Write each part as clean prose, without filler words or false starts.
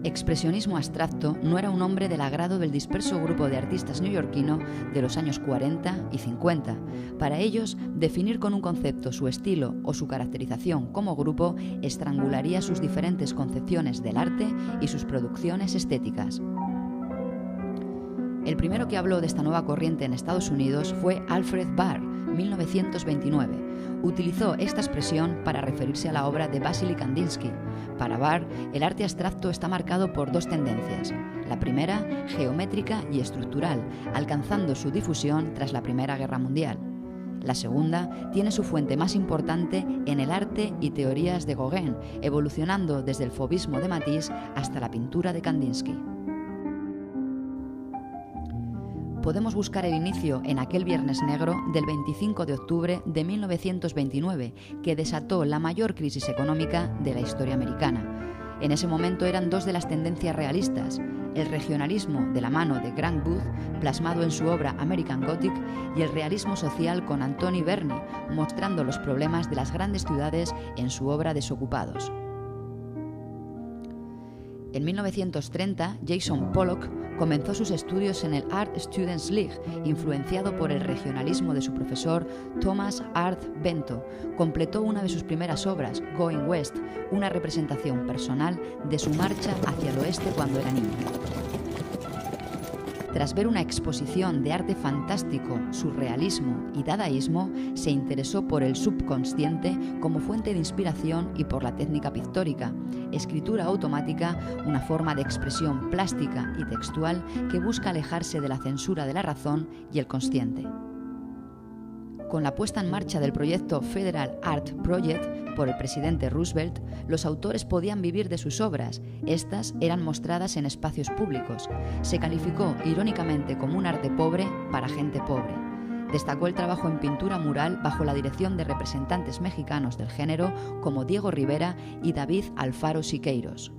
Expresionismo abstracto no era un nombre del agrado del disperso grupo de artistas neoyorquino de los años 40 y 50. Para ellos, definir con un concepto su estilo o su caracterización como grupo estrangularía sus diferentes concepciones del arte y sus producciones estéticas. El primero que habló de esta nueva corriente en Estados Unidos fue Alfred Barr, 1929. Utilizó esta expresión para referirse a la obra de Vasily Kandinsky. Para Barr, el arte abstracto está marcado por dos tendencias. La primera, geométrica y estructural, alcanzando su difusión tras la Primera Guerra Mundial. La segunda tiene su fuente más importante en el arte y teorías de Gauguin, evolucionando desde el fauvismo de Matisse hasta la pintura de Kandinsky. Podemos buscar el inicio en aquel Viernes Negro del 25 de octubre de 1929, que desató la mayor crisis económica de la historia americana. En ese momento eran dos de las tendencias realistas, el regionalismo de la mano de Grant Booth, plasmado en su obra American Gothic, y el realismo social con Antoni Berni, mostrando los problemas de las grandes ciudades en su obra Desocupados. En 1930, Jackson Pollock comenzó sus estudios en el Art Students League, influenciado por el regionalismo de su profesor Thomas Hart Benton. Completó una de sus primeras obras, Going West, una representación personal de su marcha hacia el oeste cuando era niño. Tras ver una exposición de arte fantástico, surrealismo y dadaísmo, se interesó por el subconsciente como fuente de inspiración y por la técnica pictórica, escritura automática, una forma de expresión plástica y textual que busca alejarse de la censura de la razón y el consciente. Con la puesta en marcha del proyecto Federal Art Project por el presidente Roosevelt, los autores podían vivir de sus obras. Estas eran mostradas en espacios públicos. Se calificó irónicamente como un arte pobre para gente pobre. Destacó el trabajo en pintura mural bajo la dirección de representantes mexicanos del género como Diego Rivera y David Alfaro Siqueiros.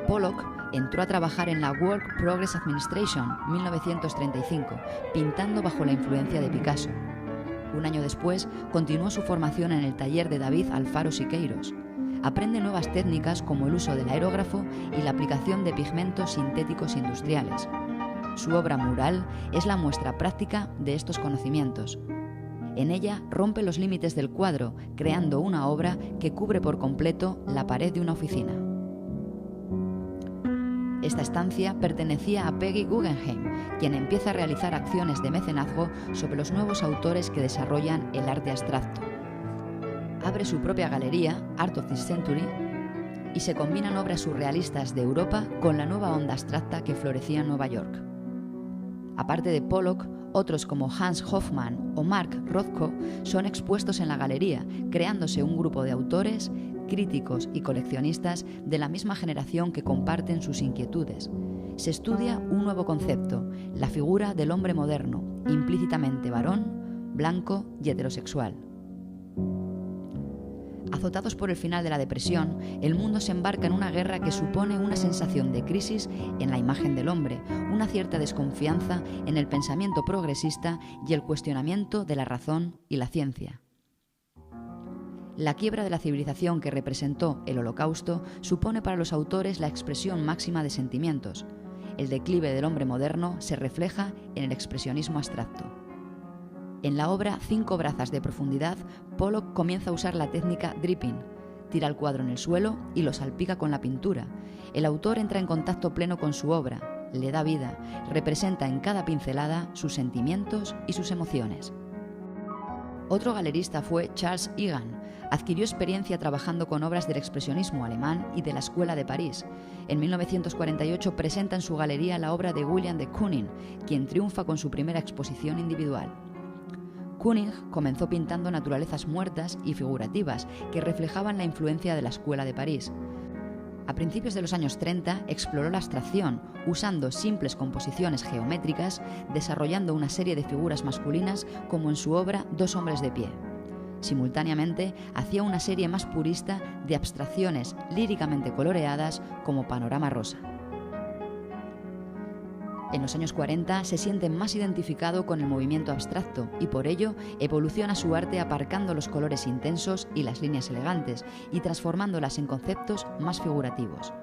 Pollock entró a trabajar en la Work Progress Administration, 1935, pintando bajo la influencia de Picasso. Un año después, continuó su formación en el taller de David Alfaro Siqueiros. Aprende nuevas técnicas como el uso del aerógrafo y la aplicación de pigmentos sintéticos industriales. Su obra mural es la muestra práctica de estos conocimientos. En ella rompe los límites del cuadro, creando una obra que cubre por completo la pared de una oficina. Esta estancia pertenecía a Peggy Guggenheim, quien empieza a realizar acciones de mecenazgo sobre los nuevos autores que desarrollan el arte abstracto. Abre su propia galería, Art of this Century, y se combinan obras surrealistas de Europa con la nueva onda abstracta que florecía en Nueva York. Aparte de Pollock, otros como Hans Hofmann o Mark Rothko son expuestos en la galería, creándose un grupo de autores, críticos y coleccionistas de la misma generación que comparten sus inquietudes. Se estudia un nuevo concepto, la figura del hombre moderno, implícitamente varón, blanco y heterosexual. Azotados por el final de la depresión, el mundo se embarca en una guerra que supone una sensación de crisis en la imagen del hombre, una cierta desconfianza en el pensamiento progresista y el cuestionamiento de la razón y la ciencia. La quiebra de la civilización que representó el Holocausto supone para los autores la expresión máxima de sentimientos. El declive del hombre moderno se refleja en el expresionismo abstracto. En la obra 5 brazas de profundidad, Pollock comienza a usar la técnica dripping. Tira el cuadro en el suelo y lo salpica con la pintura. El autor entra en contacto pleno con su obra, le da vida, representa en cada pincelada sus sentimientos y sus emociones. Otro galerista fue Charles Egan. Adquirió experiencia trabajando con obras del expresionismo alemán y de la Escuela de París. En 1948 presenta en su galería la obra de William de Kooning, quien triunfa con su primera exposición individual. Kooning comenzó pintando naturalezas muertas y figurativas que reflejaban la influencia de la Escuela de París. A principios de los años 30 exploró la abstracción, usando simples composiciones geométricas, desarrollando una serie de figuras masculinas como en su obra Dos hombres de pie. Simultáneamente, hacía una serie más purista de abstracciones líricamente coloreadas como Panorama Rosa. En los años 40 se siente más identificado con el movimiento abstracto y por ello evoluciona su arte aparcando los colores intensos y las líneas elegantes y transformándolas en conceptos más figurativos.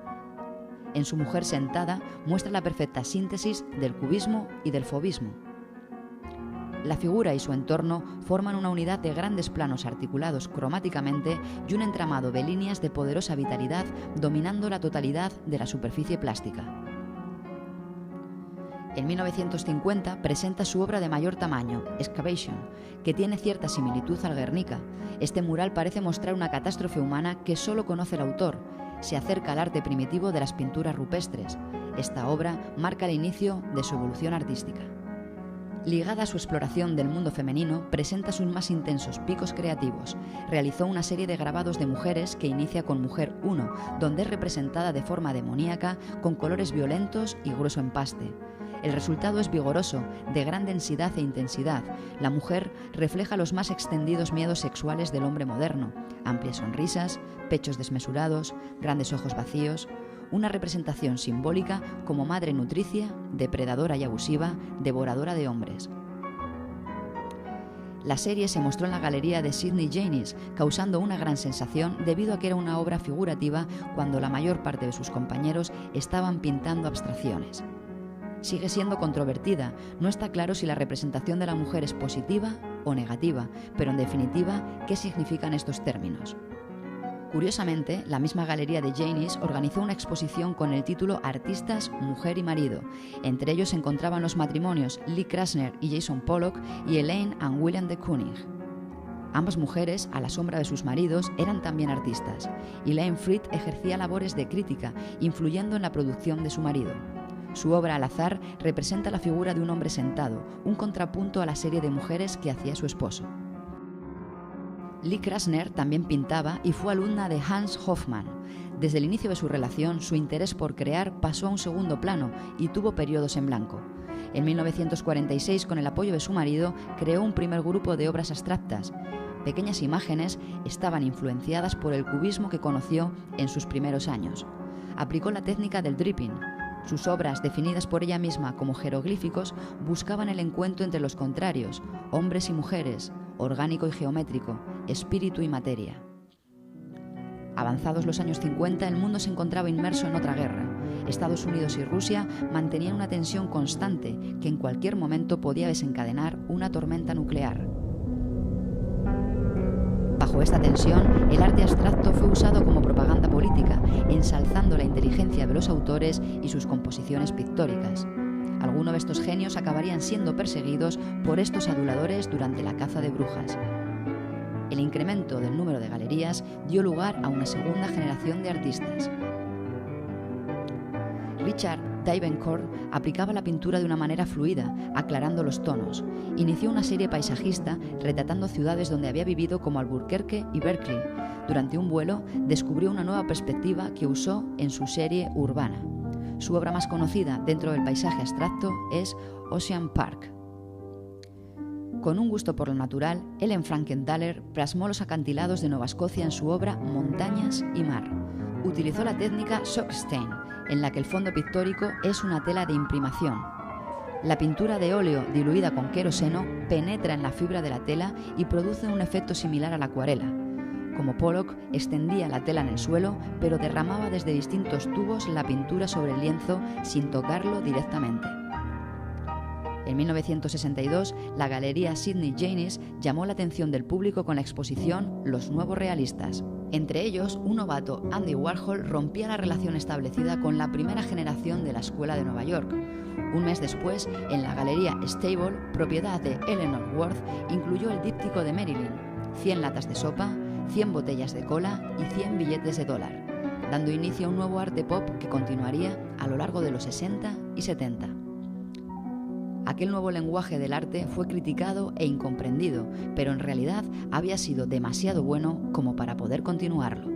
En Su mujer sentada muestra la perfecta síntesis del cubismo y del fauvismo. La figura y su entorno forman una unidad de grandes planos articulados cromáticamente y un entramado de líneas de poderosa vitalidad dominando la totalidad de la superficie plástica. En 1950 presenta su obra de mayor tamaño, Excavation, que tiene cierta similitud al Guernica. Este mural parece mostrar una catástrofe humana que solo conoce el autor. Se acerca al arte primitivo de las pinturas rupestres. Esta obra marca el inicio de su evolución artística. Ligada a su exploración del mundo femenino, presenta sus más intensos picos creativos. Realizó una serie de grabados de mujeres que inicia con Mujer 1, donde es representada de forma demoníaca, con colores violentos y grueso empaste. El resultado es vigoroso, de gran densidad e intensidad. La mujer refleja los más extendidos miedos sexuales del hombre moderno, amplias sonrisas, pechos desmesurados, grandes ojos vacíos, una representación simbólica como madre nutricia, depredadora y abusiva, devoradora de hombres. La serie se mostró en la galería de Sidney Janis, causando una gran sensación debido a que era una obra figurativa cuando la mayor parte de sus compañeros estaban pintando abstracciones. Sigue siendo controvertida, no está claro si la representación de la mujer es positiva o negativa, pero en definitiva, ¿qué significan estos términos? Curiosamente, la misma galería de Janis organizó una exposición con el título Artistas, Mujer y Marido. Entre ellos se encontraban los matrimonios Lee Krasner y Jason Pollock y Elaine and William de Kooning. Ambas mujeres, a la sombra de sus maridos, eran también artistas. Elaine Fried ejercía labores de crítica, influyendo en la producción de su marido. Su obra Al azar representa la figura de un hombre sentado, un contrapunto a la serie de mujeres que hacía su esposo. Lee Krasner también pintaba y fue alumna de Hans Hofmann. Desde el inicio de su relación, su interés por crear pasó a un segundo plano y tuvo periodos en blanco. En 1946, con el apoyo de su marido, creó un primer grupo de obras abstractas. Pequeñas imágenes estaban influenciadas por el cubismo que conoció en sus primeros años. Aplicó la técnica del dripping. Sus obras, definidas por ella misma como jeroglíficos, buscaban el encuentro entre los contrarios, hombres y mujeres, orgánico y geométrico, espíritu y materia. Avanzados los años 50, el mundo se encontraba inmerso en otra guerra. Estados Unidos y Rusia mantenían una tensión constante que en cualquier momento podía desencadenar una tormenta nuclear. Bajo esta tensión, el arte abstracto fue usado como propaganda política, ensalzando la inteligencia de los autores y sus composiciones pictóricas. Algunos de estos genios acabarían siendo perseguidos por estos aduladores durante la caza de brujas. El incremento del número de galerías dio lugar a una segunda generación de artistas. Richard Davenport aplicaba la pintura de una manera fluida, aclarando los tonos. Inició una serie paisajista retratando ciudades donde había vivido como Albuquerque y Berkeley. Durante un vuelo descubrió una nueva perspectiva que usó en su serie urbana. Su obra más conocida dentro del paisaje abstracto es Ocean Park. Con un gusto por lo natural, Ellen Frankenthaler plasmó los acantilados de Nueva Escocia en su obra Montañas y Mar. Utilizó la técnica Sockstein, en la que el fondo pictórico es una tela de imprimación. La pintura de óleo diluida con queroseno penetra en la fibra de la tela y produce un efecto similar a la acuarela. Como Pollock, extendía la tela en el suelo, pero derramaba desde distintos tubos la pintura sobre el lienzo sin tocarlo directamente. En 1962, la galería Sidney Janis llamó la atención del público con la exposición Los Nuevos Realistas. Entre ellos, un novato, Andy Warhol, rompía la relación establecida con la primera generación de la Escuela de Nueva York. Un mes después, en la galería Stable, propiedad de Eleanor Worth, incluyó el díptico de Marilyn, 100 latas de sopa, 100 botellas de cola y 100 billetes de dólar, dando inicio a un nuevo arte pop que continuaría a lo largo de los 60 y 70. Aquel nuevo lenguaje del arte fue criticado e incomprendido, pero en realidad había sido demasiado bueno como para poder continuarlo.